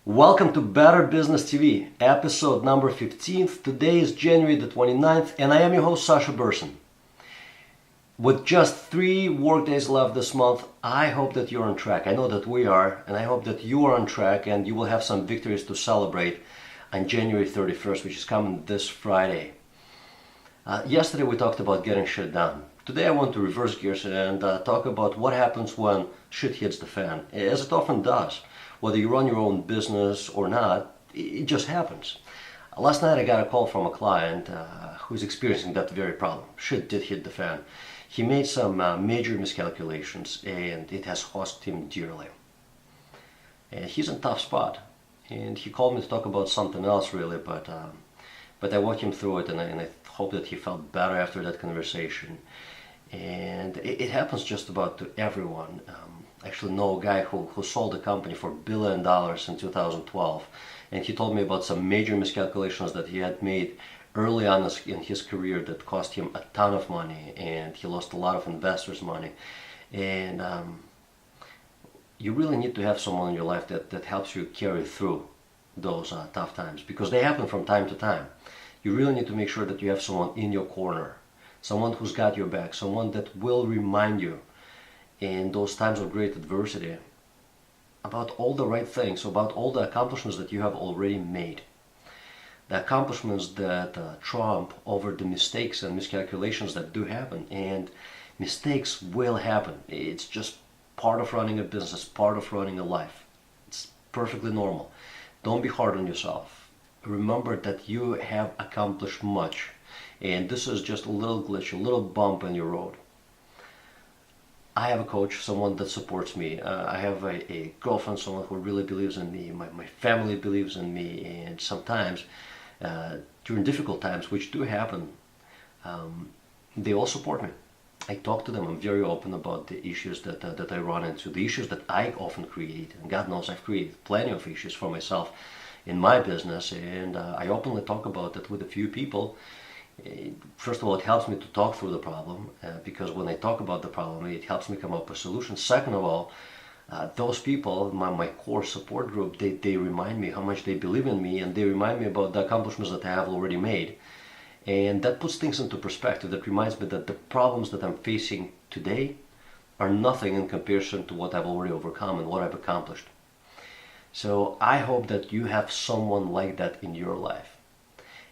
Welcome to Better Business TV, episode number 15th. Today is January the 29th, and I am your host, Sasha Burson. With just 3 work days left this month, I hope that you're on track. I know that we are, and I hope that you are on track and you will have some victories to celebrate on January 31st, which is coming this Friday. Yesterday we talked about getting shit done. Today I want to reverse gears and talk about what happens when shit hits the fan, as it often does. Whether you run your own business or not, it just happens. Last night I got a call from a client who's experiencing that very problem. Shit did hit the fan. He made some major miscalculations and it has cost him dearly. And he's in a tough spot. And he called me to talk about something else really, but I walked him through it and I hope that he felt better after that conversation. And it happens just about to everyone. Actually know a guy who sold a company for $1 billion in 2012, and he told me about some major miscalculations that he had made early on in his career that cost him a ton of money, and he lost a lot of investors' money. And you really need to have someone in your life that helps you carry through those tough times, because they happen from time to time. You really need to make sure that you have someone in your corner, someone who's got your back, someone that will remind you in those times of great adversity about all the right things, about all the accomplishments that you have already made. The accomplishments that trump over the mistakes and miscalculations that do happen. And mistakes will happen. It's just part of running a business, part of running a life. It's perfectly normal. Don't be hard on yourself. Remember that you have accomplished much. And this is just a little glitch, a little bump in your road. I have a coach, someone that supports me. I have a girlfriend, someone who really believes in me. My family believes in me. And sometimes, during difficult times, which do happen, they all support me. I talk to them. I'm very open about the issues that I run into, the issues that I often create. And God knows I've created plenty of issues for myself in my business. And I openly talk about it with a few people. First of all, it helps me to talk through the problem because when I talk about the problem, it helps me come up with solutions. Second of all, those people, my core support group, they remind me how much they believe in me, and they remind me about the accomplishments that I have already made. And that puts things into perspective. That reminds me that the problems that I'm facing today are nothing in comparison to what I've already overcome and what I've accomplished. So I hope that you have someone like that in your life.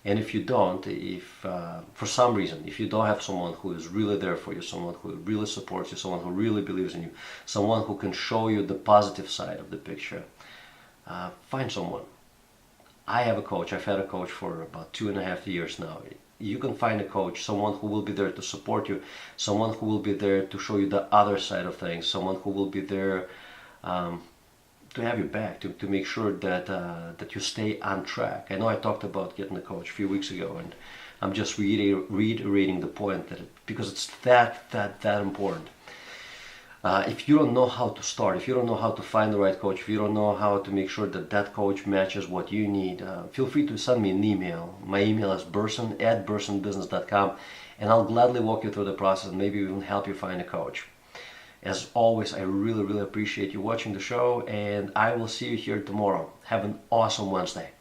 And if you don't, if for some reason, if you don't have someone who is really there for you, someone who really supports you, someone who really believes in you, someone who can show you the positive side of the picture, find someone. I have a coach. I've had a coach for about 2.5 years now. You can find a coach, someone who will be there to support you, someone who will be there to show you the other side of things, someone who will be there to have your back, to make sure that you stay on track. I know I talked about getting a coach a few weeks ago, and I'm just reiterating the point because it's that important. If you don't know how to start, if you don't know how to find the right coach, if you don't know how to make sure that coach matches what you need, feel free to send me an email. My email is burson@bursonbusiness.com, and I'll gladly walk you through the process and maybe even help you find a coach. As always, I really appreciate you watching the show, and I will see you here tomorrow. Have an awesome Wednesday.